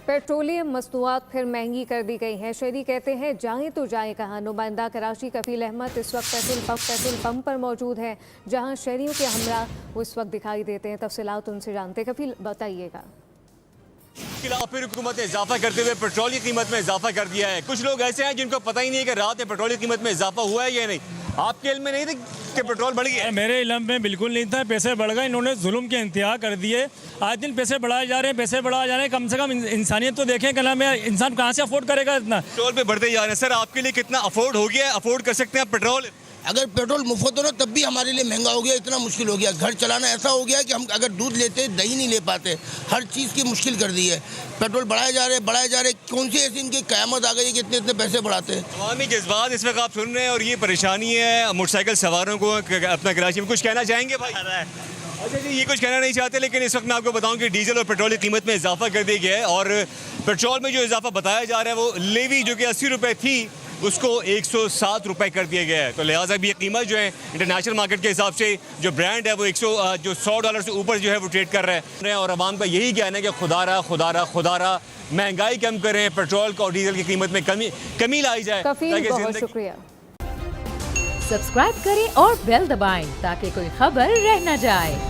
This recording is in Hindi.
पेट्रोलियम मसनूआत फिर महंगी कर दी गई हैं। शहरी कहते हैं जाएं तो जाएं कहाँ। नुमाइंदा कराची कफील अहमद इस वक्त पेट्रोल पंप पर मौजूद है, जहां शहरियों के हमरा वो इस वक्त दिखाई देते हैं। तफसीलात उनसे जानते हैं। कफील, बताइएगा। फिर हुकूमत ने इजाफा करते हुए पेट्रोल की कीमत में इजाफा कर दिया है। कुछ लोग ऐसे हैं जिनको पता ही नहीं है कि रात में पेट्रोल की कीमत में इजाफा हुआ है या नहीं। आपके इल्म में नहीं थे कि पेट्रोल बढ़ गया? मेरे इल्म में बिल्कुल नहीं था। पैसे बढ़ गए, इन्होंने जुल्म के इंतहा कर दिए। आज दिन पैसे बढ़ाए जा रहे हैं, पैसे बढ़ाए जा रहे हैं। कम से कम इंसानियत तो देखें। क्या नाम है, इंसान कहाँ से अफोर्ड करेगा इतना? पेट्रोल पे बढ़ते जा रहे हैं। सर, आपके लिए कितना अफोर्ड हो गया है? अफोर्ड कर सकते हैं पेट्रोल? अगर पेट्रोल मुफ्त हो ना तब भी हमारे लिए महंगा हो गया। इतना मुश्किल हो गया, घर चलाना ऐसा हो गया कि हम अगर दूध लेते दही नहीं ले पाते। हर चीज़ की मुश्किल कर दी है। पेट्रोल बढ़ाए जा रहे। कौन सी ऐसी इनकी क़यामत आ गई है कि इतने इतने पैसे बढ़ाते हैं? अवामी जज्बात इस वक्त आप सुन रहे हैं और ये परेशानी है मोटरसाइकिल सवारों को अपना कराची में। कुछ कहना चाहेंगे भाई? अच्छा जी, ये कुछ कहना नहीं चाहते, लेकिन इस वक्त मैं आपको बताऊं कि डीजल और पेट्रोल की कीमत में इजाफा कर दिया गया है। और पेट्रोल में जो इजाफा बताया जा रहा है वो लेवी जो कि 80 रुपये थी उसको 107 रुपये कर दिया गया है। तो लिहाजा भी ये कीमत जो है इंटरनेशनल मार्केट के हिसाब से जो ब्रांड है वो $100 से ऊपर जो है वो ट्रेड कर रहे हैं। और आवाम का यही कहना है कि खुदारा महंगाई कम करें, पेट्रोल और डीजल की कीमत में कमी लाई जाए। बहुत शुक्रिया। सब्सक्राइब करें और बेल दबाएं ताकि कोई खबर रह न जाए।